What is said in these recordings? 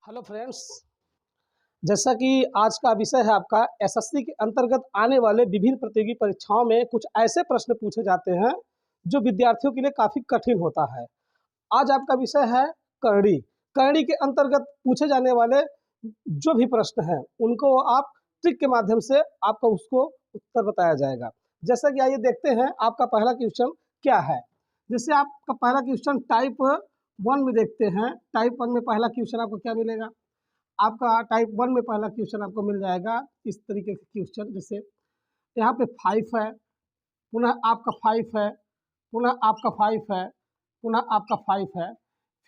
Hello friends, जैसा कि आज का विषय है आपका एसएससी के अंतर्गत आने वाले विभिन्न प्रतियोगी परीक्षाओं में कुछ ऐसे प्रश्न पूछे जाते हैं जो विद्यार्थियों के लिए काफ़ी कठिन होता है। आज आपका विषय है करणी। करणी के अंतर्गत पूछे जाने वाले जो भी प्रश्न हैं उनको आप ट्रिक के माध्यम से आपका उसको उत्तर बताया जाएगा। जैसा कि आइए देखते हैं आपका पहला क्वेश्चन क्या है। जैसे आपका पहला क्वेश्चन टाइप 1 में देखते हैं। टाइप 1 में पहला क्वेश्चन आपको क्या मिलेगा? आपका टाइप 1 में पहला क्वेश्चन आपको मिल जाएगा इस तरीके के क्वेश्चन। जैसे यहाँ पे 5 है, पुनः आपका 5 है, पुनः आपका 5 है, पुनः आपका 5 है,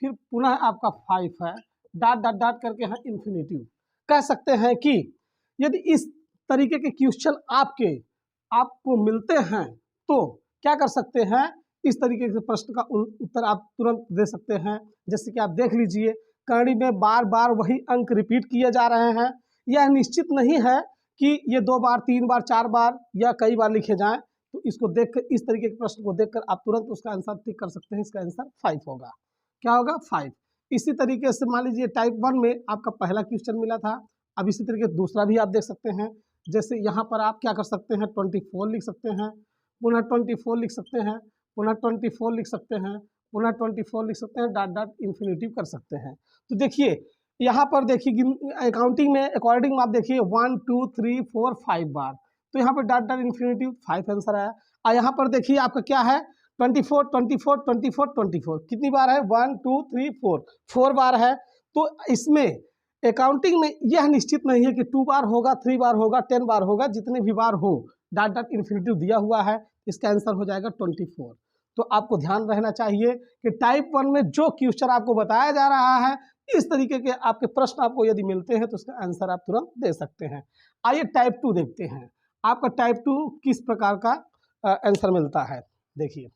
फिर पुनः आपका 5 है, डॉट डॉट डॉट करके है इन्फिनिटिव। कह सकते हैं कि यदि इस तरीके के क्वेश्चन आपको मिलते हैं तो क्या कर सकते हैं, इस तरीके के प्रश्न का उत्तर आप तुरंत दे सकते हैं। जैसे कि आप देख लीजिए, करणी में बार बार वही अंक रिपीट किए जा रहे हैं। यह निश्चित नहीं है कि ये 2 बार 3 बार 4 बार या कई बार लिखे जाएं। तो इसको देखकर, इस तरीके के प्रश्न को देखकर आप तुरंत उसका आंसर टिक कर सकते हैं। इसका आंसर 5 होगा। क्या होगा? 5। इसी तरीके से मान लीजिए टाइप 1 में आपका पहला क्वेश्चन मिला था। अब इसी तरीके दूसरा भी आप देख सकते हैं। जैसे यहाँ पर आप क्या कर सकते हैं, 24 लिख सकते हैं, पुनः 24 लिख सकते हैं, पुनः 24 लिख सकते हैं, पुनः 24 लिख सकते हैं, डॉट डॉट इन्फिनिटिव कर सकते हैं। तो देखिए यहाँ पर देखिए अकाउंटिंग में अकॉर्डिंग आप देखिए 1 2 3 4 5 बार, तो यहाँ पर डॉट डॉट इन्फिनिटिव 5 आंसर आया। और यहाँ पर देखिए आपका क्या है, 24 24 24 24 कितनी बार है? 1 2 3 4 बार है। तो इसमें अकाउंटिंग में यह निश्चित नहीं है कि 2 बार होगा, 3 बार होगा, 10 बार होगा, जितने भी बार हो डॉट डॉट इन्फिनिटिव दिया हुआ है। इसका आंसर हो जाएगा 24। तो आपको ध्यान रहना चाहिए कि टाइप 1 में जो क्वेश्चन आपको बताया जा रहा है, इस तरीके के आपके प्रश्न आपको यदि मिलते हैं तो उसका आंसर आप तुरंत दे सकते हैं। आइए टाइप 2 देखते हैं, आपका टाइप 2 किस प्रकार का आंसर मिलता है। देखिए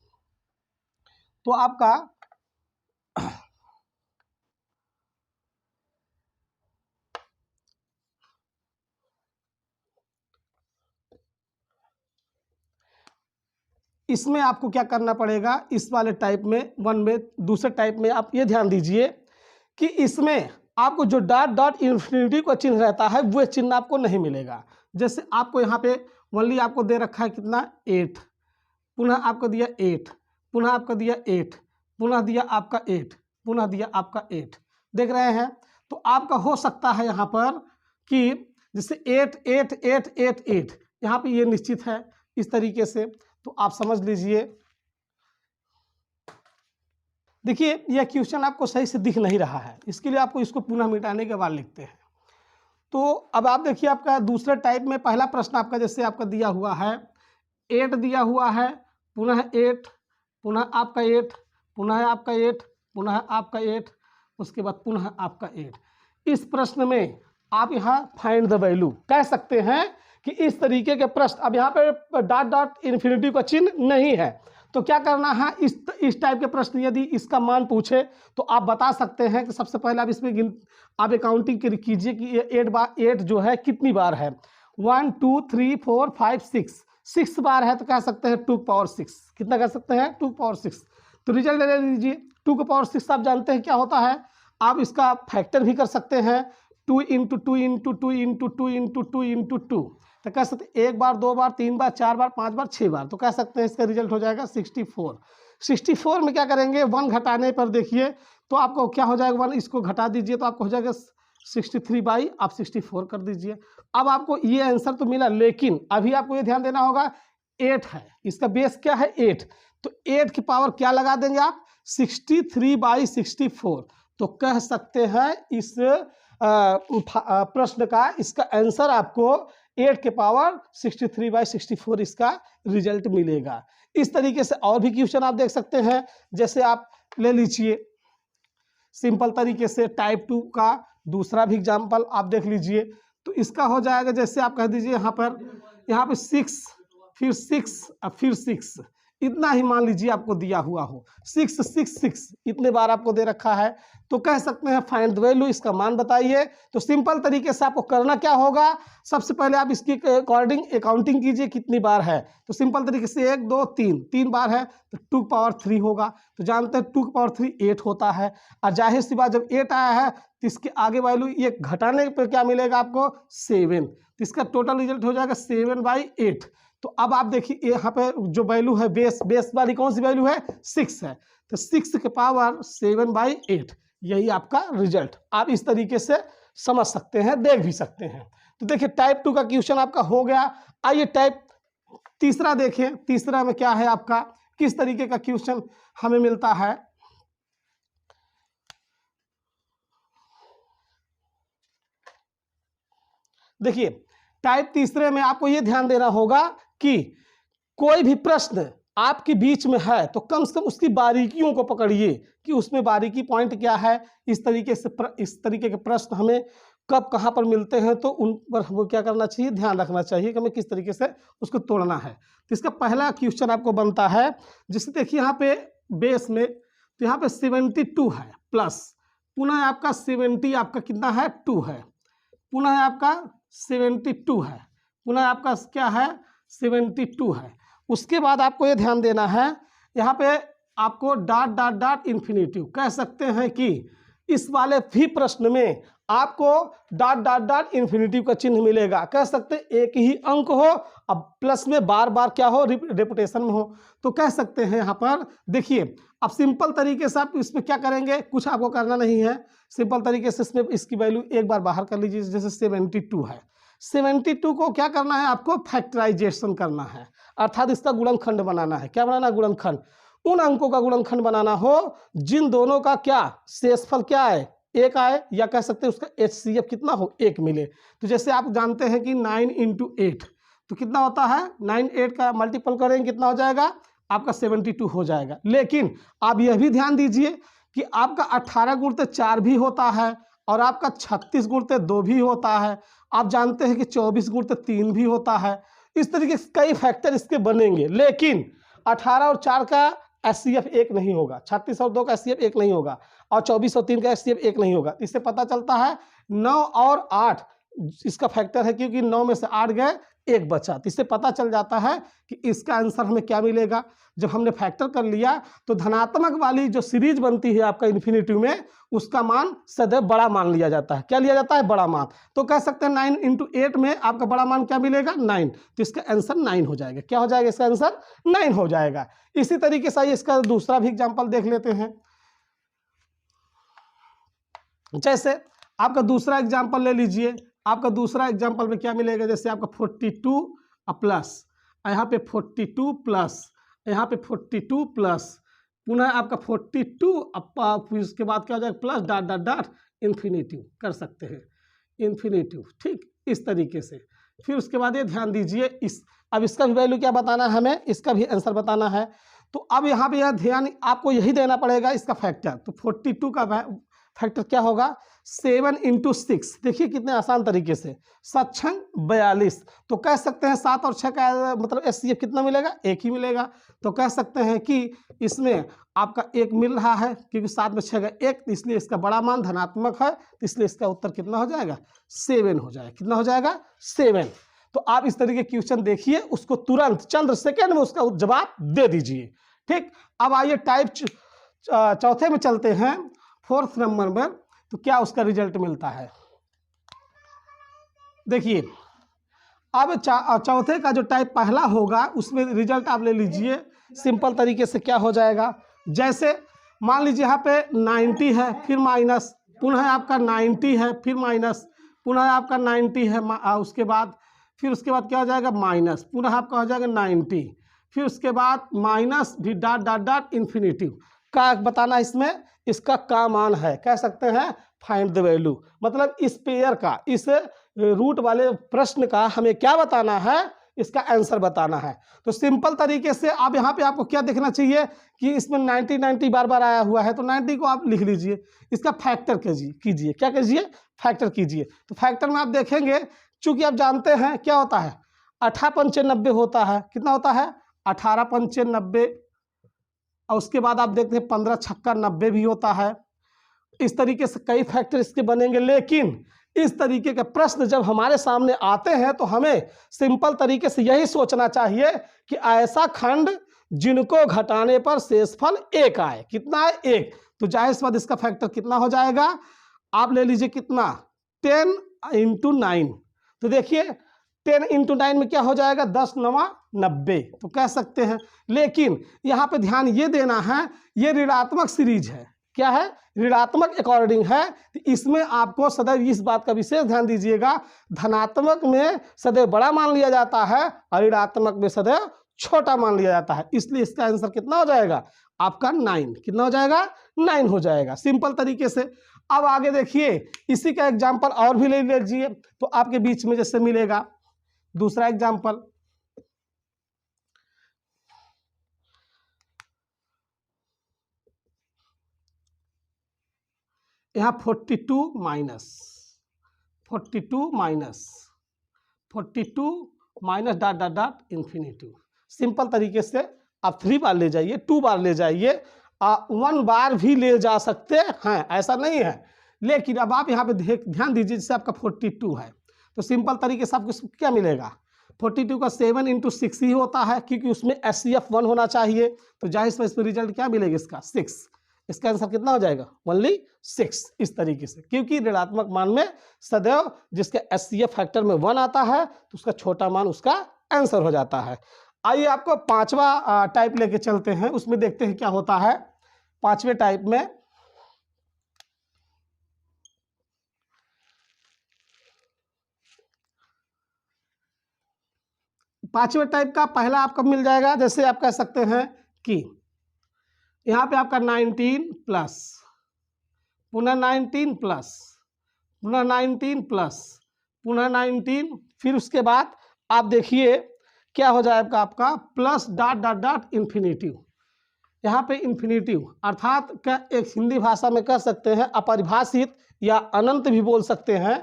तो आपका इसमें आपको क्या करना पड़ेगा, इस वाले टाइप में 1 में, दूसरे टाइप में आप ये ध्यान दीजिए कि इसमें आपको जो डॉट डॉट इन्फिनिटिव का चिन्ह रहता है वो चिन्ह आपको नहीं मिलेगा। जैसे आपको यहाँ पे ओनली आपको दे रखा है कितना, 8, पुनः आपको दिया 8, पुनः आपका दिया 8, पुनः दिया आपका 8, पुनः दिया आपका 8, देख रहे हैं। तो आपका हो सकता है यहाँ पर कि जैसे 8 8 8 8 8 यहाँ पे ये निश्चित है इस तरीके से। तो आप समझ लीजिए, देखिए यह क्वेश्चन आपको सही से दिख नहीं रहा है, इसके लिए आपको इसको पुनः मिटाने के बाद लिखते हैं। तो अब आप देखिए आपका दूसरे टाइप में पहला प्रश्न आपका जैसे आपका दिया हुआ है 8 दिया हुआ है, पुनः 8, पुनः आपका 8, पुनः आपका 8, पुनः आपका 8, उसके बाद पुनः आपका 8। इस प्रश्न में आप यहाँ फाइंड द वैल्यू कह सकते हैं कि इस तरीके के प्रश्न, अब यहाँ पे डॉट डॉट इन्फिनिटिव का चिन्ह नहीं है, तो क्या करना है, इस टाइप के प्रश्न यदि इसका मान पूछे तो आप बता सकते हैं कि सबसे पहले आप इसमें आप अकाउंटिंग कीजिए कि 8 जो है कितनी बार है। 1 2 3 4 5 6 बार है, तो कह सकते हैं 2 पावर 6। कितना कह सकते हैं? 2 पावर 6। तो रिजल्ट ले लीजिए, 2 का पावर 6 आप जानते हैं क्या होता है, आप इसका फैक्टर भी कर सकते हैं, 2 into 2 into 2 into 2 into 2 into 2। तो कह सकते हैं 1 बार 2 बार 3 बार 4 बार 5 बार 6 बार, तो कह सकते हैं इसका रिजल्ट हो जाएगा 64। 64 में क्या करेंगे, 1 घटाने पर देखिए तो आपको क्या हो जाएगा, 1 इसको घटा दीजिए तो आपको हो जाएगा 63 बाई आप 64 कर दीजिए। अब आपको ये आंसर तो मिला, लेकिन अभी आपको ये ध्यान देना होगा 8 है, इसका बेस क्या है 8, तो 8 की पावर क्या लगा देंगे आप, 63 बाई 64। तो कह सकते हैं इस प्रश्न का इसका आंसर आपको 8 के पावर 63 बाई 64 इसका रिजल्ट मिलेगा। इस तरीके से और भी क्वेश्चन आप देख सकते हैं। जैसे आप ले लीजिए सिंपल तरीके से टाइप 2 का दूसरा भी एग्जाम्पल आप देख लीजिए, तो इसका हो जाएगा जैसे आप कह दीजिए यहाँ पे 6 फिर 6 फिर 6, इतना ही मान लीजिए आपको दिया हुआ हो, 666 इतने बार आपको दे रखा है, तो कह सकते हैं फाइंड द वैल्यू, इसका मान बताइए। तो सिंपल तरीके से आपको करना क्या होगा, सबसे पहले आप इसकी अकॉर्डिंग अकाउंटिंग कीजिए कितनी बार है। तो सिंपल तरीके से 1 2 3 3 बार है तो 2 पावर 3 होगा। तो जानते हैं 2 पावर 3 8 होता है, और जाहिर सी बात जब 8 आया है तो इसके आगे वैल्यू ये घटाने पर क्या मिलेगा आपको 7, तो इसका टोटल रिजल्ट हो जाएगा 7/8। तो अब आप देखिए यहाँ पे जो वैल्यू है बेस वाली कौन सी वैल्यू है 6 है, तो 6 के पावर 7/8 यही आपका रिजल्ट। आप इस तरीके से समझ सकते हैं, देख भी सकते हैं। तो देखिए टाइप 2 का क्वेश्चन आपका हो गया। आइए टाइप तीसरा देखें, तीसरा में क्या है आपका, किस तरीके का क्वेश्चन हमें मिलता है। देखिए टाइप तीसरे में आपको ये ध्यान देना होगा कि कोई भी प्रश्न आपके बीच में है तो कम से कम उसकी बारीकियों को पकड़िए कि उसमें बारीकी पॉइंट क्या है। इस तरीके से इस तरीके के प्रश्न हमें कब कहाँ पर मिलते हैं तो उन पर हमें क्या करना चाहिए, ध्यान रखना चाहिए कि हमें किस तरीके से उसको तोड़ना है। तो इसका पहला क्वेश्चन आपको बनता है, जिससे देखिए यहाँ पे बेस में तो यहाँ पे 72 है प्लस, पुनः आपका 70 आपका कितना है 2 है, पुनः आपका 72 है, पुनः आपका क्या है 72 है। उसके बाद आपको ये ध्यान देना है, यहाँ पे आपको डॉट डॉट डॉट इन्फिनिटिव, कह सकते हैं कि इस वाले भी प्रश्न में आपको डॉट डॉट डॉट इन्फिनिटिव का चिन्ह मिलेगा। कह सकते हैं एक ही अंक हो, अब प्लस में बार बार क्या हो रिपीटेशन में हो, तो कह सकते हैं यहाँ पर देखिए। अब सिंपल तरीके से आप इसमें क्या करेंगे, कुछ आपको करना नहीं है, सिंपल तरीके से इसमें इसकी वैल्यू एक बार बाहर कर लीजिए। जैसे 72 है, 72 को क्या करना है आपको फैक्टराइजेशन करना है, अर्थात इसका गुणनखंड बनाना है। क्या बनाना है, गुणनखंड। उन अंकों का गुणनखंड बनाना हो जिन दोनों का क्या शेषफल क्या है 1 आए, या कह सकते हैं उसका HCF कितना हो 1 मिले। तो जैसे आप जानते हैं कि 9 × 8 तो कितना होता है, 9 8 का मल्टीपल करेंगे कितना हो जाएगा आपका 72 हो जाएगा। लेकिन आप यह भी ध्यान दीजिए कि आपका 18 × 4 भी होता है और आपका 36 × 2 भी होता है। आप जानते हैं कि 24 × 3 भी होता है। इस तरीके से कई फैक्टर इसके बनेंगे, लेकिन 18 और 4 का HCF 1 नहीं होगा, 36 और 2 का HCF 1 नहीं होगा, और 24 और 3 का HCF 1 नहीं होगा। इससे पता चलता है 9 और 8 इसका फैक्टर है, क्योंकि 9 में से 8 गए 1 बचा। तो इससे पता चल जाता है कि इसका आंसर हमें क्या मिलेगा। जब हमने फैक्टर कर लिया तो धनात्मक वाली जो सीरीज बनती है आपका इन्फिनिटिव में, उसका मान सदैव बड़ा मान लिया जाता है। क्या लिया जाता है, बड़ा मान। तो कह सकते हैं 9 × 8 में आपका बड़ा मान क्या मिलेगा 9, तो इसका आंसर 9 हो जाएगा। क्या हो जाएगा, इसका आंसर 9 हो जाएगा। इसी तरीके से इसका दूसरा भी एग्जाम्पल देख लेते हैं। जैसे आपका दूसरा एग्जाम्पल ले लीजिए, आपका दूसरा एग्जाम्पल में क्या मिलेगा, जैसे आपका 42 प्लस, यहाँ पे 42 प्लस, यहाँ पे 42 प्लस, पुनः आपका 42 फिर उसके बाद क्या हो जाएगा plus dot dot dot infinitive कर सकते हैं, इन्फिनिटिव। ठीक, इस तरीके से। फिर उसके बाद ये ध्यान दीजिए अब इसका भी वैल्यू क्या बताना है हमें, इसका भी आंसर बताना है। तो अब यहाँ पे यह ध्यान आपको यही देना पड़ेगा इसका फैक्टर। तो 42 का फैक्टर क्या होगा 7 × 6, देखिए कितने आसान तरीके से, 7 × 42। तो कह सकते हैं 7 और 6 का मतलब HCF कितना मिलेगा 1 ही मिलेगा। तो कह सकते हैं कि इसमें आपका 1 मिल रहा है, क्योंकि 7 में 6 का 1, तो इसलिए इसका बड़ा मान धनात्मक है, तो इसलिए इसका उत्तर कितना हो जाएगा 7 हो जाएगा। कितना हो जाएगा 7। तो आप इस तरीके क्वेश्चन देखिए, उसको तुरंत चंद सेकेंड में उसका जवाब दे दीजिए। ठीक, अब आइए टाइप चौथे में चलते हैं, 4th नंबर में। तो क्या उसका रिजल्ट मिलता है, देखिए। अब चौथे का जो टाइप पहला होगा उसमें रिजल्ट आप ले लीजिए। सिंपल तरीके से क्या हो जाएगा, जैसे मान लीजिए यहाँ पे 90 है, फिर माइनस, पुनः आपका 90 है, फिर माइनस, पुनः आपका 90 है, उसके बाद क्या हो जाएगा माइनस, पुनः आपका हो जाएगा 90, फिर उसके बाद माइनस भी डॉट डॉट डॉट इन्फिनिटिव का बताना इसमें इसका क्या मान है। कह सकते हैं फाइंड द वैल्यू, मतलब इस पेयर का, इस रूट वाले प्रश्न का हमें क्या बताना है, इसका आंसर बताना है। तो सिंपल तरीके से आप यहाँ पे आपको क्या देखना चाहिए कि इसमें 90 बार बार आया हुआ है, तो 90 को आप लिख लीजिए, इसका फैक्टर कीजिए। क्या कीजिए, फैक्टर कीजिए। तो फैक्टर में आप देखेंगे, चूंकि आप जानते हैं क्या होता है 8×5 = 90 होता है। कितना होता है 18 पंचे 90, और उसके बाद आप देखते हैं 15 छक्का 90 भी होता है। इस तरीके से कई फैक्टर इसके बनेंगे, लेकिन इस तरीके के प्रश्न जब हमारे सामने आते हैं तो हमें सिंपल तरीके से यही सोचना चाहिए कि ऐसा खंड जिनको घटाने पर शेषफल 1 आए। कितना है? 1। तो जाहिर सी बात इसका फैक्टर कितना हो जाएगा? आप ले लीजिए कितना, 10 × 9। तो देखिए 10 × 9 में क्या हो जाएगा, 10 9 90, तो कह सकते हैं। लेकिन यहाँ पे ध्यान ये देना है, ये ऋणात्मक सीरीज है। क्या है? ऋणात्मक अकॉर्डिंग है। तो इसमें आपको सदैव इस बात का विशेष ध्यान दीजिएगा, धनात्मक में सदैव बड़ा मान लिया जाता है और ऋणात्मक में सदैव छोटा मान लिया जाता है। इसलिए इसका आंसर कितना हो जाएगा आपका? 9। कितना हो जाएगा? 9 हो जाएगा, सिंपल तरीके से। अब आगे देखिए, इसी का एग्जाम्पल और भी ले लीजिए तो आपके बीच में जैसे मिलेगा। दूसरा एग्जाम्पल, यहाँ 42 minus dot dot dot infinity. Simple तरीके से आप 3 बार ले जाइए, 2 बार ले जाइए, 1 बार भी ले जा सकते हैं, ऐसा नहीं है। लेकिन अब आप यहाँ पे ध्यान दीजिए, जैसे आपका 42 है तो सिंपल तरीके से आपको क्या मिलेगा? 42 का 7 × 6 ही होता है, क्योंकि उसमें SCF 1 होना चाहिए। तो जाहिर से इसमें रिजल्ट क्या मिलेगा इसका? 6। इसका आंसर कितना हो जाएगा? ओनली 6। इस तरीके से, क्योंकि ऋणात्मक मान में सदैव जिसका SCF फैक्टर में 1 आता है तो उसका छोटा मान उसका आंसर हो जाता है। आइए आपको 5वां टाइप लेके चलते हैं, उसमें देखते हैं क्या होता है। 5वें टाइप में का पहला आपको मिल जाएगा। जैसे आप कह सकते हैं कि यहाँ पे आपका 19 प्लस पुनः 19 प्लस पुनः 19 प्लस पुनः 19, फिर उसके बाद आप देखिए क्या हो जाएगा आपका plus dot dot dot infinitive. यहाँ पे इन्फिनिटिव अर्थात क्या एक हिंदी भाषा में कह सकते हैं अपरिभाषित या अनंत भी बोल सकते हैं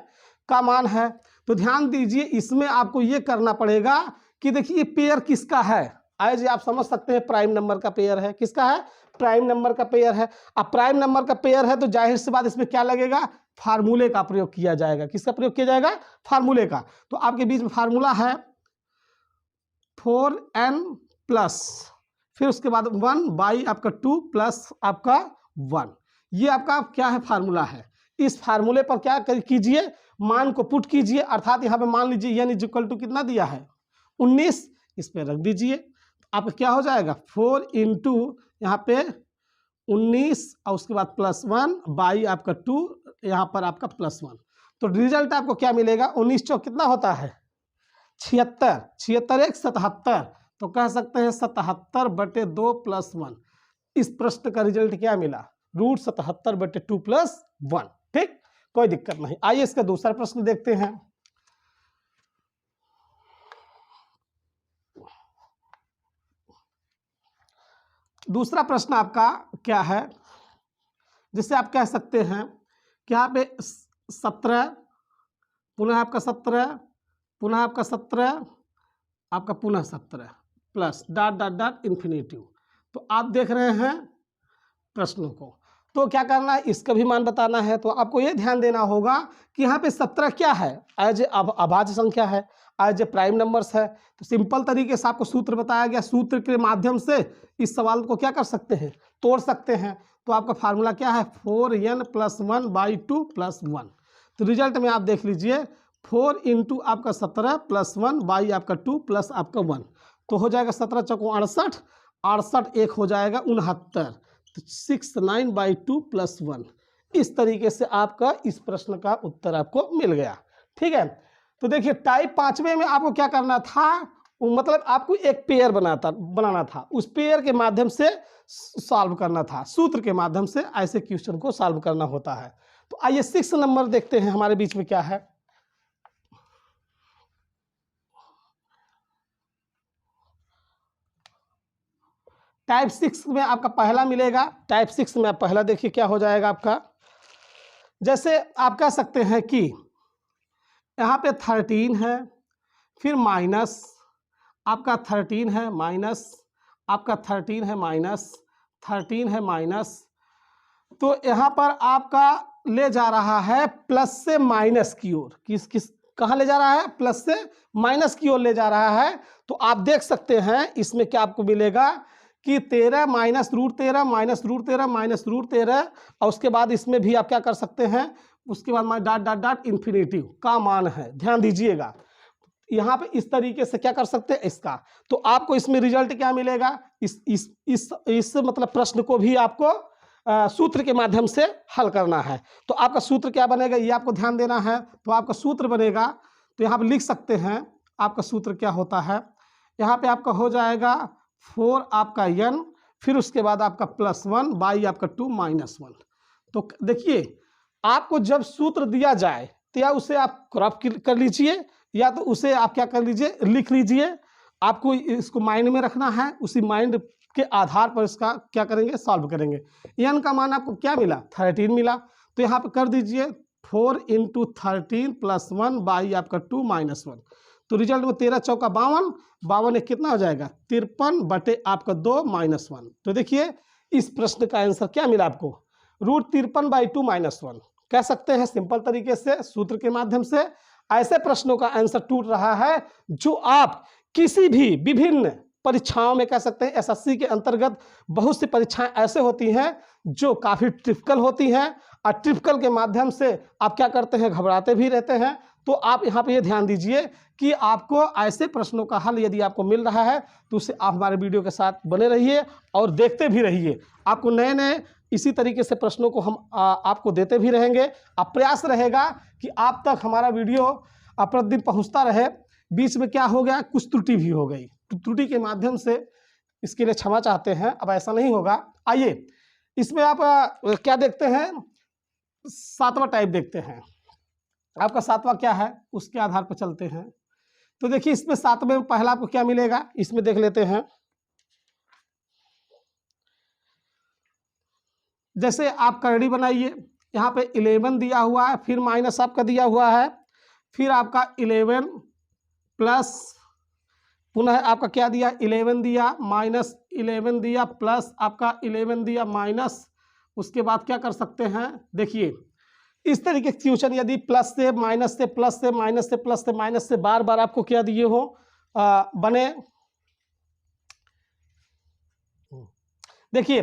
का मान है। तो ध्यान दीजिए, इसमें आपको ये करना पड़ेगा कि देखिए पेयर किसका है। आज आप समझ सकते हैं प्राइम नंबर का पेयर है। किसका है? प्राइम नंबर का पेयर है। अब प्राइम नंबर का पेयर है तो जाहिर सी बात इसमें क्या लगेगा? फार्मूले का प्रयोग किया जाएगा। किसका प्रयोग किया जाएगा? फार्मूले का। तो आपके बीच में फार्मूला है 4n प्लस, फिर उसके बाद 1 आपका 2 प्लस आपका 1। ये आपका क्या है? फार्मूला है। इस फार्मूले पर क्या कीजिए? मान को पुट कीजिए, अर्थात यहाँ पे मान लीजिए n = कितना दिया है? 19। इस पे रख दीजिए, आपका क्या हो जाएगा? 4 × यहाँ पे 19 और उसके बाद +1 बाई आपका 2, यहाँ पर आपका +1। तो रिजल्ट आपको क्या मिलेगा? 19 चौक कितना होता है? 76। 76 1 77, तो कह सकते हैं 77/2 + 1। इस प्रश्न का रिजल्ट क्या मिला? √77/2 + 1। ठीक, कोई दिक्कत नहीं। आइए इसका दूसरा प्रश्न देखते हैं। दूसरा प्रश्न आपका क्या है? जिससे आप कह सकते हैं कि यहाँ पे 17 पुनः आपका 17 पुनः आपका 17 आपका पुनः 17 plus dot dot dot infinitive. तो आप देख रहे हैं प्रश्नों को, तो क्या करना है? इसका भी मान बताना है। तो आपको ये ध्यान देना होगा कि यहाँ पे 17 क्या है? एज ए अभाज्य संख्या है, एज ए प्राइम नंबर्स है। तो सिंपल तरीके से आपको सूत्र बताया गया, सूत्र के माध्यम से इस सवाल को क्या कर सकते हैं? तोड़ सकते हैं। तो आपका फार्मूला क्या है? 4n + 1/2 + 1। तो रिजल्ट में आप देख लीजिए 4 × आपका 17 + 1 बाई आपका 2 प्लस आपका 1, तो हो जाएगा 17 चौको 68, 68 1 हो जाएगा 69, तो 69/2 + 1। इस तरीके से आपका इस प्रश्न का उत्तर आपको मिल गया। ठीक है, तो देखिए टाइप 5वें में आपको क्या करना था? मतलब आपको एक पेयर बनाना था, उस पेयर के माध्यम से सॉल्व करना था, सूत्र के माध्यम से ऐसे क्वेश्चन को सॉल्व करना होता है। तो आइए 6 नंबर देखते हैं हमारे बीच में क्या है। टाइप 6 में आपका पहला मिलेगा। टाइप 6 में आप पहला देखिए क्या हो जाएगा आपका। जैसे आप कह सकते हैं कि यहाँ पे 13 है, फिर माइनस आपका 13 है माइनस, आपका 13 है माइनस, 13 है माइनस, तो यहाँ पर आपका ले जा रहा है प्लस से माइनस की ओर। किस कहाँ ले जा रहा है? प्लस से माइनस की ओर ले जा रहा है। तो आप देख सकते हैं इसमें क्या आपको मिलेगा कि 13 minus root 13 minus root 13 minus root 13, और उसके बाद इसमें भी आप क्या कर सकते हैं, उसके बाद डॉट डॉट डॉट इन्फिनेटिव का मान है, ध्यान दीजिएगा। यहाँ पे इस तरीके से क्या कर सकते हैं इसका, तो आपको इसमें रिजल्ट क्या मिलेगा, इस मतलब प्रश्न को भी आपको सूत्र के माध्यम से हल करना है। तो आपका सूत्र क्या बनेगा ये आपको ध्यान देना है। तो आपका सूत्र बनेगा, तो यहाँ पे लिख सकते हैं आपका सूत्र क्या होता है। यहाँ पे आपका हो जाएगा 4 आपका n, फिर उसके बाद आपका +1 बाई आपका 2 -1। तो देखिए आपको जब सूत्र दिया जाए तो या उसे आप क्रॉप कर लीजिए, या तो उसे आप क्या कर लीजिए, लिख लीजिए। आपको इसको माइंड में रखना है, उसी माइंड के आधार पर इसका क्या करेंगे, सॉल्व करेंगे। n का मान आपको क्या मिला, 13 मिला। तो यहाँ पे कर दीजिए 4 × 13 + 1 बाई आपका 2 -1। तो रिजल्ट में 13 चौका 52, 52 एक कितना हो जाएगा 53 बटे आपका 2 -1। तो देखिए इस प्रश्न का आंसर क्या मिला आपको, √53/2 -1 कह सकते हैं सिंपल तरीके से सूत्र के माध्यम से। ऐसे प्रश्नों का आंसर टूट रहा है जो आप किसी भी विभिन्न परीक्षाओं में कह सकते हैं। एसएससी के अंतर्गत बहुत सी परीक्षाएं ऐसे होती हैं जो काफ़ी टिपिकल होती हैं, और टिपिकल के माध्यम से आप क्या करते हैं, घबराते भी रहते हैं। तो आप यहाँ पे ये ध्यान दीजिए कि आपको ऐसे प्रश्नों का हल यदि आपको मिल रहा है तो उसे आप हमारे वीडियो के साथ बने रहिए और देखते भी रहिए। आपको नए नए इसी तरीके से प्रश्नों को हम आपको देते भी रहेंगे। अब प्रयास रहेगा कि आप तक हमारा वीडियो प्रतिदिन पहुंचता रहे। बीच में क्या हो गया, कुछ त्रुटि भी हो गई, तो त्रुटि के माध्यम से इसके लिए क्षमा चाहते हैं, अब ऐसा नहीं होगा। आइए इसमें आप क्या देखते हैं, 7वां टाइप देखते हैं। आपका 7वां क्या है उसके आधार पर चलते हैं। तो देखिए इसमें 7वें में पहला आपको क्या मिलेगा, इसमें देख लेते हैं। जैसे आप करड़ी बनाइए, यहाँ पे 11 दिया हुआ है, फिर माइनस आपका दिया हुआ है, फिर आपका 11 प्लस पुनः आपका क्या दिया, 11 दिया, -11 दिया, प्लस आपका 11 दिया, माइनस। उसके बाद क्या कर सकते हैं, देखिए इस तरीके के क्वेश्चन यदि प्लस से माइनस से प्लस से माइनस से प्लस से माइनस से बार बार आपको क्या दिए हो बने। देखिए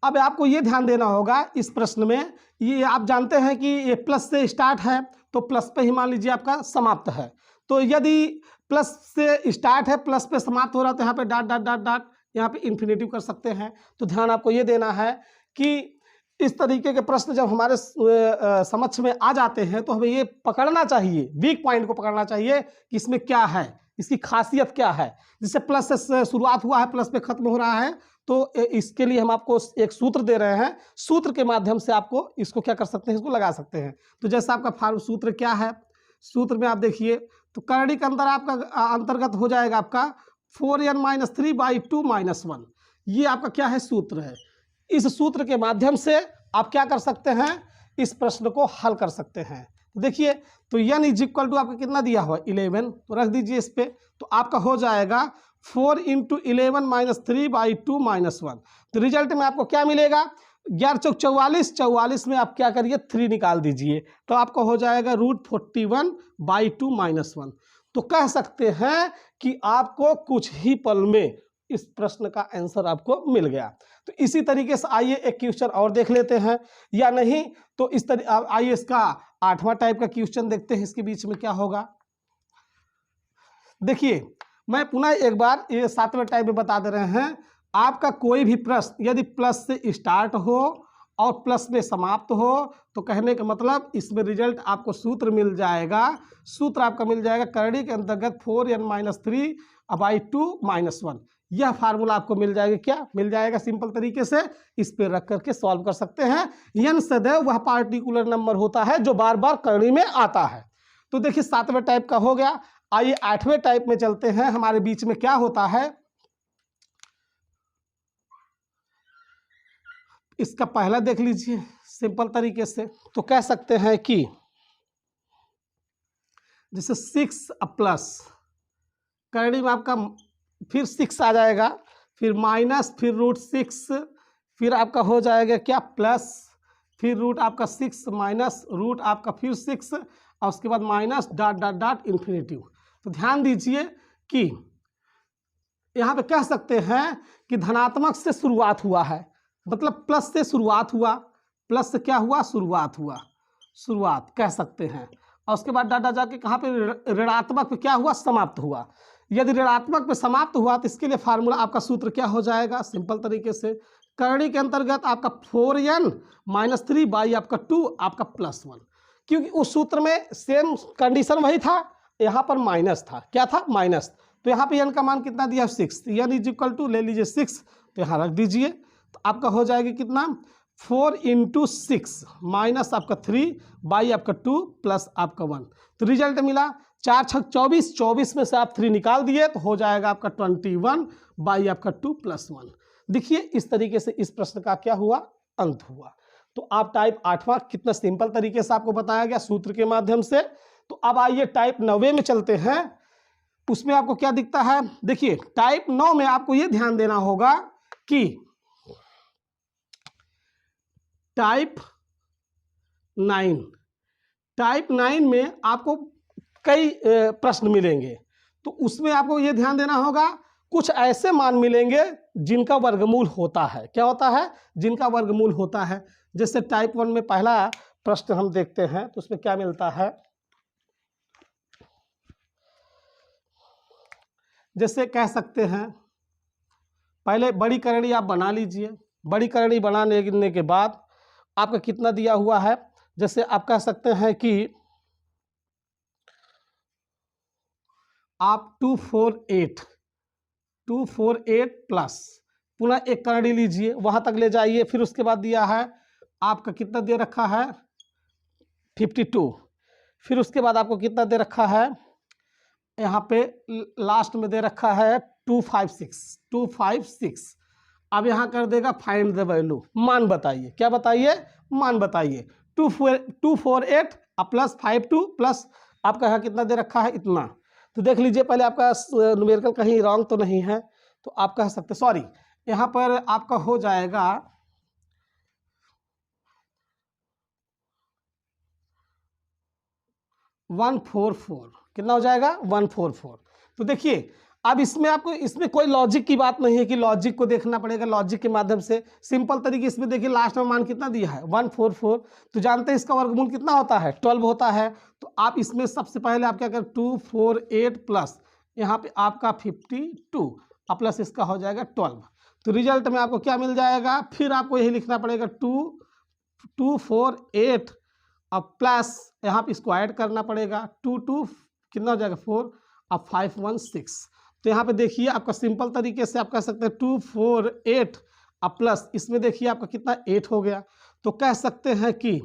अब आपको ये ध्यान देना होगा इस प्रश्न में, ये आप जानते हैं कि ये प्लस से स्टार्ट है तो प्लस पे ही मान लीजिए आपका समाप्त है। तो यदि प्लस से स्टार्ट है प्लस पे समाप्त हो रहा है तो यहाँ पे डॉट डॉट डॉट डॉट यहाँ पे इन्फिनेटिव कर सकते हैं। तो ध्यान आपको ये देना है कि इस तरीके के प्रश्न जब हमारे समक्ष में आ जाते हैं तो हमें ये पकड़ना चाहिए, वीक पॉइंट को पकड़ना चाहिए कि इसमें क्या है, इसकी खासियत क्या है। जिससे प्लस से शुरुआत हुआ है प्लस पे खत्म हो रहा है, तो इसके लिए हम आपको एक सूत्र दे रहे हैं, सूत्र के माध्यम से आपको इसको क्या कर सकते हैं, इसको लगा सकते हैं। तो जैसा आपका सूत्र क्या है, सूत्र में आप देखिए तो करड़ी के अंदर आपका अंतर्गत हो जाएगा आपका 4n-3/2 -1। ये आपका क्या है, सूत्र है। इस सूत्र के माध्यम से आप क्या कर सकते हैं, इस प्रश्न को हल कर सकते हैं। देखिए तो n = आपका कितना दिया हुआ 11, तो रख दीजिए इस पे। तो आपका हो जाएगा 4 × 11 - 3/2 -1। तो रिजल्ट में आपको क्या मिलेगा, 11 चौक 44, 44 में आप क्या करिए 3 निकाल दीजिए, तो आपका हो जाएगा √41/2 -1। तो कह सकते हैं कि आपको कुछ ही पल में इस प्रश्न का आंसर आपको मिल गया। तो इसी तरीके से आइए एक क्वेश्चन और देख लेते हैं, या नहीं तो इस तरह आइए इसका 8वां टाइप का क्वेश्चन देखते हैं, इसके बीच में क्या होगा। देखिए मैं पुनः एक बार ये 7वें टाइप में बता दे रहे हैं। आपका कोई भी प्रश्न यदि प्लस से स्टार्ट हो और प्लस में समाप्त हो तो कहने का मतलब इसमें रिजल्ट आपको सूत्र मिल जाएगा। सूत्र आपका मिल जाएगा करड़ी के अंतर्गत 4n-3/2 -1। यह फार्मूला आपको मिल जाएगा, क्या मिल जाएगा, सिंपल तरीके से इस पे रख करके सॉल्व कर सकते हैं। n सदैव वह पार्टिकुलर नंबर होता है जो बार बार करड़ी में आता है। तो देखिए 7वें टाइप का हो गया। आइए 8वें टाइप में चलते हैं। हमारे बीच में क्या होता है, इसका पहला देख लीजिए सिंपल तरीके से। तो कह सकते हैं कि जैसे 6 प्लस करड़ी में आपका फिर 6 आ जाएगा, फिर माइनस, फिर √6, फिर आपका हो जाएगा क्या प्लस, फिर रूट आपका 6 माइनस रूट आपका फिर 6 और उसके बाद minus dot dot dot infinitive. तो ध्यान दीजिए कि यहाँ पे कह सकते हैं कि धनात्मक से शुरुआत हुआ है, मतलब प्लस से शुरुआत हुआ, प्लस से क्या हुआ, शुरुआत हुआ, शुरुआत कह सकते हैं। और उसके बाद डाटा जाके कहाँ पे ऋणात्मक पे क्या हुआ, समाप्त हुआ। यदि ऋणात्मक पे समाप्त हुआ तो इसके लिए फार्मूला आपका सूत्र क्या हो जाएगा, सिंपल तरीके से करणी के अंतर्गत आपका 4n - 3 बाई आपका 2 आपका +1, क्योंकि उस सूत्र में सेम कंडीशन वही था, यहाँ पर माइनस था, क्या था, माइनस। तो यहाँ पे n का मान कितना दिया, 6, n = ले लीजिए 6, तो यहाँ रख दीजिए, तो आपका हो जाएगा कितना 4 × 6 माइनस आपका 3 बाई आपका 2 प्लस आपका 1। तो रिजल्ट मिला 4 × 6 = 24, 24 में से आप 3 निकाल दिए तो हो जाएगा आपका 21 बाई आपका 2 + 1। देखिए इस तरीके से इस प्रश्न का क्या हुआ, अंत हुआ। तो आप टाइप 8वां कितना सिंपल तरीके से आपको बताया गया सूत्र के माध्यम से। तो अब आइए टाइप 9 में चलते हैं, उसमें आपको क्या दिखता है। देखिए टाइप 9 में आपको ये ध्यान देना होगा कि टाइप 9 में आपको कई प्रश्न मिलेंगे, तो उसमें आपको ये ध्यान देना होगा कुछ ऐसे मान मिलेंगे जिनका वर्गमूल होता है। क्या होता है, जिनका वर्गमूल होता है। जैसे टाइप 1 में पहला प्रश्न हम देखते हैं, तो उसमें क्या मिलता है, जैसे कह सकते हैं, पहले बड़ी करणी आप बना लीजिए। बड़ी करणी बनाने के बाद आपका कितना दिया हुआ है, जैसे आप कह सकते हैं कि आप 248 प्लस पुनः एक करणी लीजिए, वहाँ तक ले जाइए। फिर उसके बाद दिया है आपका कितना दे रखा है, 52। फिर उसके बाद आपको कितना दे रखा है, यहाँ पे लास्ट में दे रखा है 256। अब यहाँ कर देगा फाइंड द वैल्यू, मान बताइए। क्या बताइए, मान बताइए। 248 प्लस 52 प्लस आपका यहाँ कितना दे रखा है, इतना। तो देख लीजिए पहले आपका न्यूमेरिकल कहीं रॉन्ग तो नहीं है, तो आप कह सकते, सॉरी यहाँ पर आपका हो जाएगा 144। कितना हो जाएगा, 144। तो देखिए अब इसमें आपको, इसमें कोई लॉजिक की बात नहीं है कि लॉजिक को देखना पड़ेगा, लॉजिक के माध्यम से सिंपल तरीके इसमें देखिए लास्ट में मान कितना दिया है, 144। तो जानते हैं इसका वर्गमूल कितना होता है, 12 होता है। तो आप इसमें सबसे पहले आप क्या करें, 248 प्लस यहाँ पे आपका 52 प्लस इसका हो जाएगा 12। तो रिजल्ट में आपको क्या मिल जाएगा, फिर आपको यही लिखना पड़ेगा 248 अब प्लस यहाँ पे इसको ऐड करना पड़ेगा, 2 कितना हो जाएगा 4 अब 516। तो यहाँ पे देखिए आपका सिंपल तरीके से आप कह सकते हैं 248 अब प्लस इसमें देखिए आपका कितना 8 हो गया। तो कह सकते हैं कि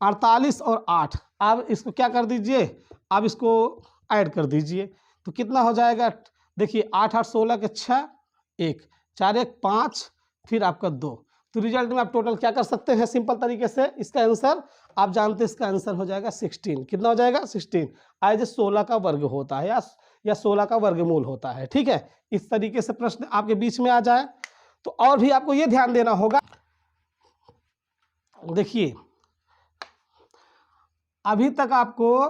48 और 8, अब इसको क्या कर दीजिए, अब इसको ऐड कर दीजिए। तो कितना हो जाएगा, देखिए 8 8 16 के 6, 1 4 1 5, फिर आपका 2। तो रिजल्ट में आप टोटल क्या कर सकते हैं, सिंपल तरीके से इसका आंसर आप जानते हैं, इसका आंसर हो जाएगा 16। कितना हो जाएगा, 16। आज 16 का वर्ग होता है या 16 का वर्गमूल होता है। ठीक है, इस तरीके से प्रश्न आपके बीच में आ जाए। तो और भी आपको ये ध्यान देना होगा, देखिए अभी तक आपको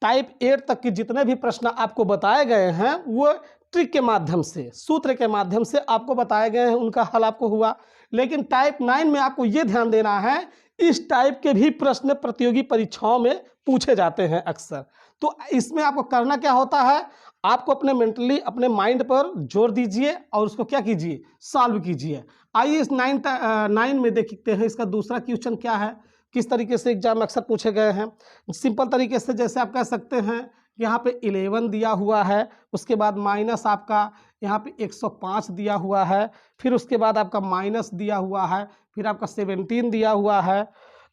टाइप 8 तक के जितने भी प्रश्न आपको बताए गए हैं वो ट्रिक के माध्यम से, सूत्र के माध्यम से आपको बताए गए हैं, उनका हल आपको हुआ। लेकिन टाइप 9 में आपको ये ध्यान देना है, इस टाइप के भी प्रश्न प्रतियोगी परीक्षाओं में पूछे जाते हैं अक्सर। तो इसमें आपको करना क्या होता है, आपको अपने मेंटली अपने माइंड पर जोर दीजिए और उसको क्या कीजिए, सॉल्व कीजिए। आइए इस 9 में देखते हैं इसका दूसरा क्वेश्चन क्या है, किस तरीके से एग्जाम अक्सर पूछे गए हैं। सिंपल तरीके से जैसे आप कह सकते हैं, यहाँ पे 11 दिया हुआ है, उसके बाद माइनस आपका यहाँ पे 105 दिया हुआ है, फिर उसके बाद आपका माइनस दिया हुआ है, फिर आपका 17 दिया हुआ है,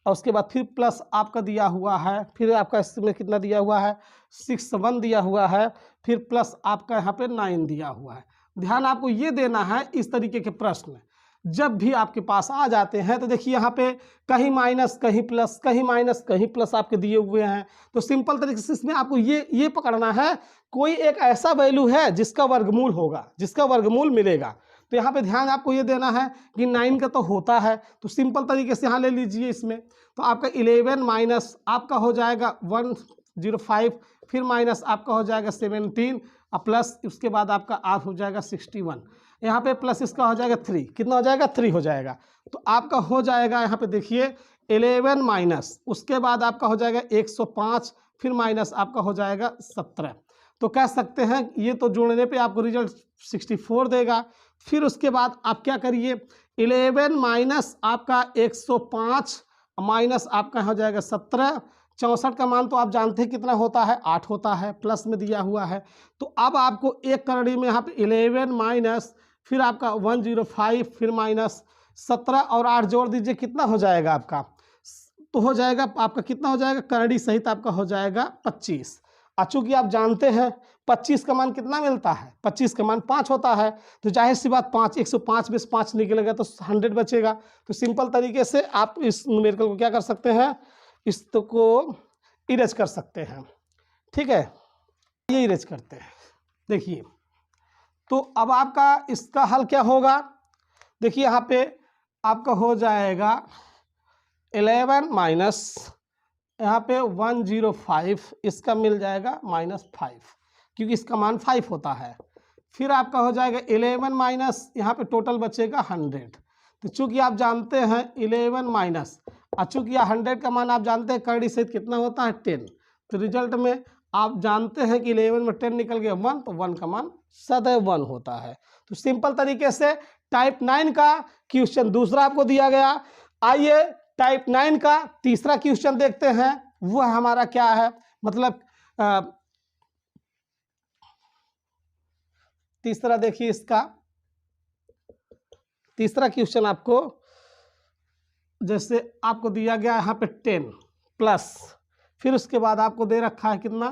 और उसके बाद फिर प्लस आपका दिया हुआ है, फिर आपका इसमें कितना दिया हुआ है, 61 दिया हुआ है, फिर प्लस आपका यहाँ पे 9 दिया हुआ है। ध्यान आपको ये देना है, इस तरीके के प्रश्न जब भी आपके पास आ जाते हैं तो देखिए यहाँ पे कहीं माइनस कहीं प्लस, कहीं माइनस कहीं प्लस आपके दिए हुए हैं। तो सिंपल तरीके से इसमें आपको ये पकड़ना है कोई एक ऐसा वैल्यू है जिसका वर्गमूल होगा, जिसका वर्गमूल मिलेगा। तो यहाँ पे ध्यान आपको ये देना है कि 9 का तो होता है, तो सिंपल तरीके से यहाँ ले लीजिए इसमें। तो आपका 11 माइनस आपका हो जाएगा 105, फिर माइनस आपका हो जाएगा 17 और प्लस उसके बाद आपका आप हो जाएगा 61। यहाँ पे प्लस इसका हो जाएगा 3, कितना हो जाएगा 3 हो जाएगा। तो आपका हो जाएगा यहाँ पे देखिए 11 माइनस उसके बाद आपका हो जाएगा 105, फिर माइनस आपका हो जाएगा 17। तो कह सकते हैं ये तो जोड़ने पे आपको रिजल्ट 64 देगा। फिर उसके बाद आप क्या करिए 11 माइनस आपका 105 माइनस आपका हो जाएगा 17, 64 का मान तो आप जानते हैं कितना होता है, 8 होता है, प्लस में दिया हुआ है। तो अब आपको एक करड़ी में यहाँ पे 11 माइनस फिर आपका 105 फिर माइनस 17 और 8 जोड़ दीजिए, कितना हो जाएगा आपका, तो हो जाएगा आपका कितना हो जाएगा करड़ी सहित आपका हो जाएगा 25। चूँकि आप जानते हैं 25 का मान कितना मिलता है, 25 का मान 5 होता है। तो जाहिर सी बात 5 105 में से 5 निकलेगा तो 100 बचेगा। तो सिंपल तरीके से आप इस न्यूमेरिकल को क्या कर सकते हैं, इसको इरेज कर सकते हैं। ठीक है, ये इरेज करते हैं। देखिए तो अब आपका इसका हल क्या होगा, देखिए यहाँ पे आपका हो जाएगा 11 माइनस यहाँ पे 105 इसका मिल जाएगा -5, क्योंकि इसका मान 5 होता है। फिर आपका हो जाएगा 11 माइनस यहाँ पे टोटल बचेगा 100। तो चूँकि आप जानते हैं 11 माइनस चूँकि 100 का मान आप जानते हैं करड़ी सहित कितना होता है 10। तो रिजल्ट में आप जानते हैं कि 11 में 10 निकल गया 1, तो 1 का मान सदैव 1 होता है। तो सिंपल तरीके से टाइप 9 का क्वेश्चन दूसरा आपको दिया गया। आइए टाइप 9 का तीसरा क्वेश्चन देखते हैं, वह हमारा क्या है, मतलब तीसरा देखिए इसका तीसरा क्वेश्चन आपको जैसे आपको दिया गया यहाँ पे 10 प्लस फिर उसके बाद आपको दे रखा है कितना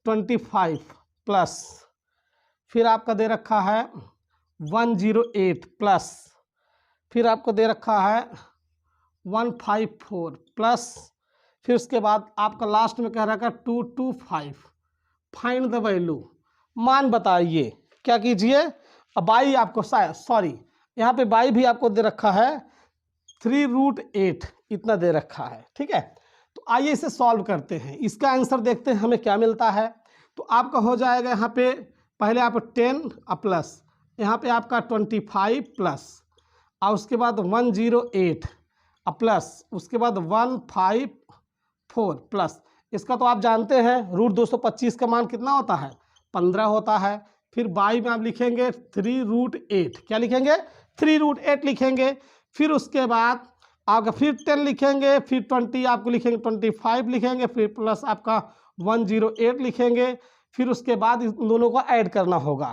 25 प्लस फिर आपका दे रखा है 108 प्लस फिर आपको दे रखा है 154 प्लस फिर उसके बाद आपका लास्ट में कह रखा है 225। फाइंड द वैल्यू, मान बताइए। क्या कीजिए, अब बाई आपको सॉरी यहाँ पे बाई भी आपको दे रखा है 3√8 इतना दे रखा है। ठीक है, तो आइए इसे सॉल्व करते हैं, इसका आंसर देखते हैं हमें क्या मिलता है। तो आपका हो जाएगा यहाँ पे पहले आप 10 प्लस यहाँ पे आपका 25 प्लस और उसके बाद 108 प्लस उसके बाद 154 प्लस इसका तो आप जानते हैं √225 का मान कितना होता है 15 होता है। फिर बाई में आप लिखेंगे 3√8, क्या लिखेंगे 3√8 लिखेंगे। फिर उसके बाद आपका फिर 10 लिखेंगे, फिर 20 आपको लिखेंगे 25 लिखेंगे, फिर प्लस आपका 108 लिखेंगे। फिर उसके बाद इन दोनों को ऐड करना होगा,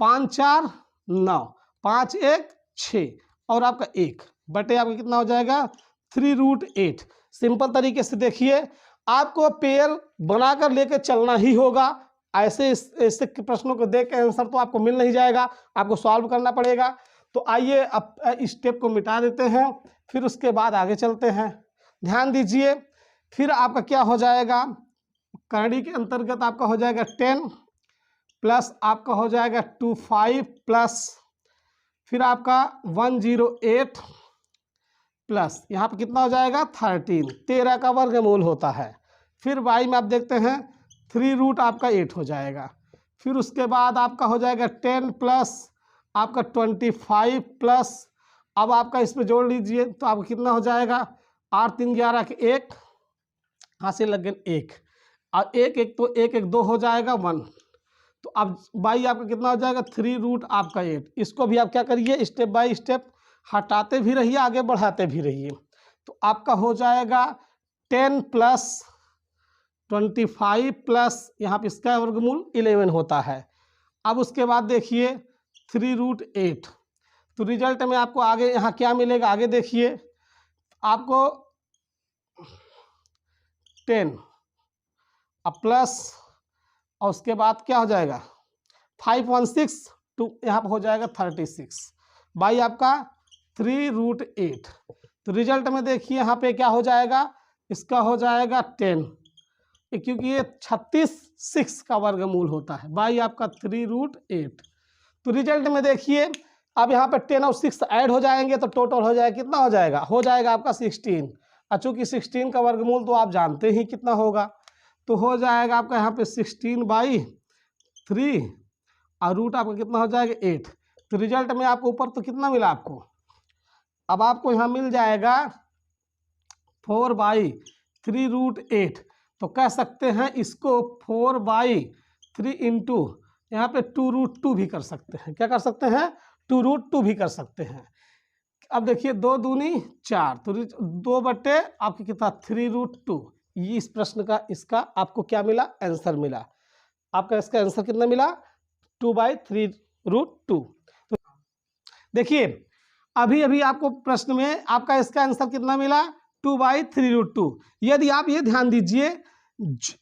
5 4 9 5 1 6 और आपका 1 बटे आपका कितना हो जाएगा 3√8। सिंपल तरीके से देखिए आपको पेयर बनाकर लेके चलना ही होगा, ऐसे प्रश्नों को देख के आंसर तो आपको मिल नहीं जाएगा, आपको सॉल्व करना पड़ेगा। तो आइए अब इस स्टेप को मिटा देते हैं, फिर उसके बाद आगे चलते हैं। ध्यान दीजिए, फिर आपका क्या हो जाएगा, करड़ी के अंतर्गत आपका हो जाएगा 10 प्लस आपका हो जाएगा 25 प्लस फिर आपका 108 प्लस यहाँ पे कितना हो जाएगा 13 का वर्गमूल होता है। फिर बाई में आप देखते हैं 3 आपका 8 हो जाएगा। फिर उसके बाद आपका हो जाएगा 10 प्लस आपका 25 प्लस अब आपका इसमें जोड़ लीजिए तो आपको कितना हो जाएगा 8 3 11 के 1 यहाँ से लग गए 1 और 1 1 तो 1 1 2 हो जाएगा 1। तो अब बाई आपका कितना हो जाएगा 3 आपका 8। इसको भी आप क्या करिए स्टेप बाय स्टेप हटाते भी रहिए आगे बढ़ाते भी रहिए। तो आपका हो जाएगा 10 प्लस 25 प्लस यहाँ पे इसका वर्गमूल 11 होता है। अब उसके बाद देखिए 3√8। तो रिजल्ट में आपको आगे यहाँ क्या मिलेगा, आगे देखिए आपको 10 अब प्लस और उसके बाद क्या हो जाएगा 516 2 यहाँ पर हो जाएगा 36 बाई आपका 3√8। तो रिजल्ट में देखिए यहाँ पे क्या हो जाएगा, इसका हो जाएगा 10, क्योंकि ये 36 का वर्गमूल होता है बाई आपका 3√8। तो रिजल्ट में देखिए अब यहाँ पे 10 और 6 ऐड हो जाएंगे तो टोटल हो जाएगा, कितना हो जाएगा, हो जाएगा आपका 16। चूंकि 16 का वर्गमूल तो आप जानते ही कितना होगा, तो हो जाएगा आपका यहाँ पे 16/3 और रूट आपका कितना हो जाएगा 8। तो रिजल्ट में आपको ऊपर तो कितना मिला आपको, अब आपको यहाँ मिल जाएगा 4/3√8। तो कह सकते हैं इसको 4/3 इंटू यहाँ पे 2√2 भी कर सकते हैं। क्या कर सकते हैं, 2√2 भी कर सकते हैं। अब देखिए 2 दूनी 4, तो 2 बटे आपके कितना 3√2। ये इस प्रश्न का इसका आपको क्या मिला, आंसर मिला। आपका इसका आंसर कितना मिला, 2/3√2। तो देखिए अभी अभी आपको प्रश्न में आपका इसका आंसर कितना मिला, 2/3√2। यदि आप ये ध्यान दीजिए,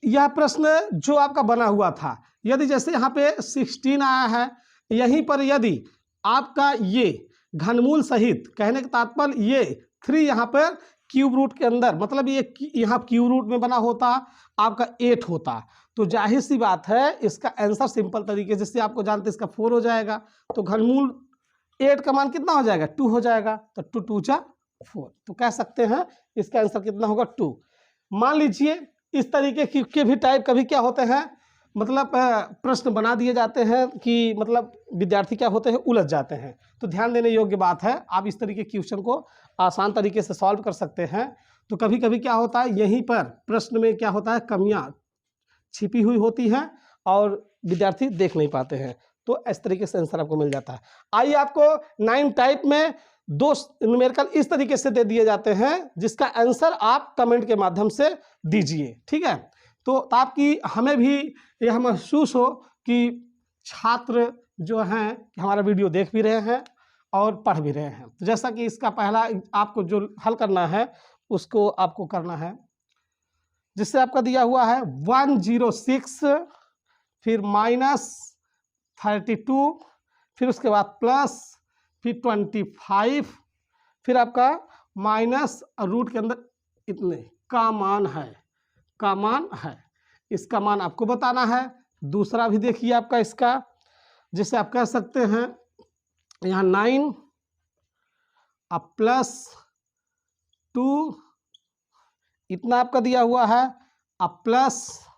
यह प्रश्न जो आपका बना हुआ था, यदि जैसे यहाँ पे 16 आया है, यहीं पर यदि आपका ये घनमूल सहित, कहने का तात्पर्य ये 3 यहाँ पर क्यूब रूट के अंदर, मतलब ये यहाँ क्यूब रूट में बना होता, आपका 8 होता, तो जाहिर सी बात है इसका आंसर सिंपल तरीके से आपको जानते इसका 4 हो जाएगा। तो घनमूल 8 का मान कितना हो जाएगा, 2 हो जाएगा। तो 2 2 जा 4, तो कह सकते हैं इसका आंसर कितना होगा 2। मान लीजिए इस तरीके के भी टाइप कभी क्या होते हैं, मतलब प्रश्न बना दिए जाते हैं कि मतलब विद्यार्थी क्या होते हैं, उलझ जाते हैं। तो ध्यान देने योग्य बात है, आप इस तरीके क्वेश्चन को आसान तरीके से सॉल्व कर सकते हैं। तो कभी कभी क्या होता है, यहीं पर प्रश्न में क्या होता है, कमियां छिपी हुई होती हैं और विद्यार्थी देख नहीं पाते हैं, तो इस तरीके से आंसर आपको मिल जाता है। आइए आपको 9 टाइप में 2 न्यूमेरिकल इस तरीके से दे दिए जाते हैं जिसका आंसर आप कमेंट के माध्यम से दीजिए, ठीक है। तो ताकि हमें भी यह महसूस हो कि छात्र जो हैं हमारा वीडियो देख भी रहे हैं और पढ़ भी रहे हैं। तो जैसा कि इसका पहला आपको जो हल करना है उसको आपको करना है, जिससे आपका दिया हुआ है 106, फिर -32, फिर उसके बाद प्लस, फिर 25, फिर आपका माइनस रूट के अंदर इतने का मान है, इसका मान आपको बताना है। दूसरा भी देखिए आपका इसका, जिसे आप कह सकते हैं यहाँ 9 अब +2 इतना आपका दिया हुआ है, अब प्लस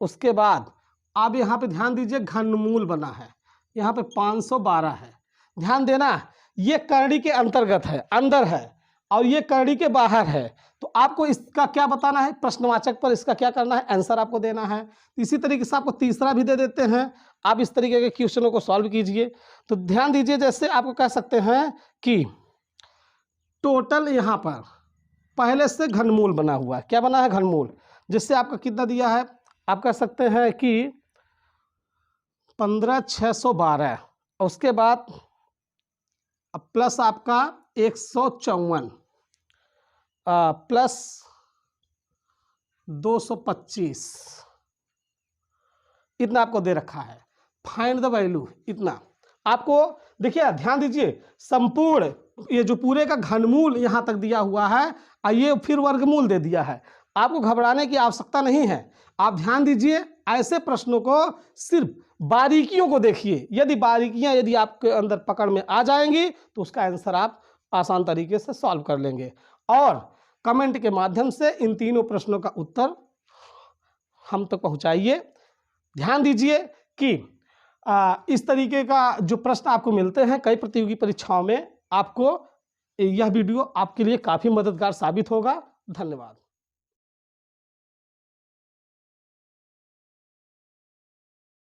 उसके बाद आप यहाँ पे ध्यान दीजिए घनमूल बना है, यहाँ पे 512 है। ध्यान देना ये करड़ी के अंतर्गत है, अंदर है, और ये करड़ी के बाहर है। तो आपको इसका क्या बताना है, प्रश्नवाचक पर इसका क्या करना है, आंसर आपको देना है। इसी तरीके से आपको तीसरा भी दे देते हैं, आप इस तरीके के क्वेश्चनों को सॉल्व कीजिए। तो ध्यान दीजिए, जैसे आपको कह सकते हैं कि टोटल यहाँ पर पहले से घनमूल बना हुआ है, क्या बना है, घनमूल, जिससे आपका कितना दिया है, आप कह सकते हैं कि 15,612, उसके बाद प्लस आपका 154 प्लस 225 इतना आपको दे रखा है। फाइंड द वैल्यू इतना आपको देखिए, ध्यान दीजिए, संपूर्ण ये जो पूरे का घनमूल यहाँ तक दिया हुआ है और ये फिर वर्गमूल दे दिया है। आपको घबराने की आवश्यकता नहीं है, आप ध्यान दीजिए, ऐसे प्रश्नों को सिर्फ बारीकियों को देखिए। यदि बारीकियां यदि आपके अंदर पकड़ में आ जाएंगी तो उसका आंसर आप आसान तरीके से सॉल्व कर लेंगे। और कमेंट के माध्यम से इन तीनों प्रश्नों का उत्तर हम तक पहुंचाइए। ध्यान दीजिए कि इस तरीके का जो प्रश्न आपको मिलते हैं कई प्रतियोगी परीक्षाओं में, आपको यह वीडियो आपके लिए काफ़ी मददगार साबित होगा। धन्यवाद।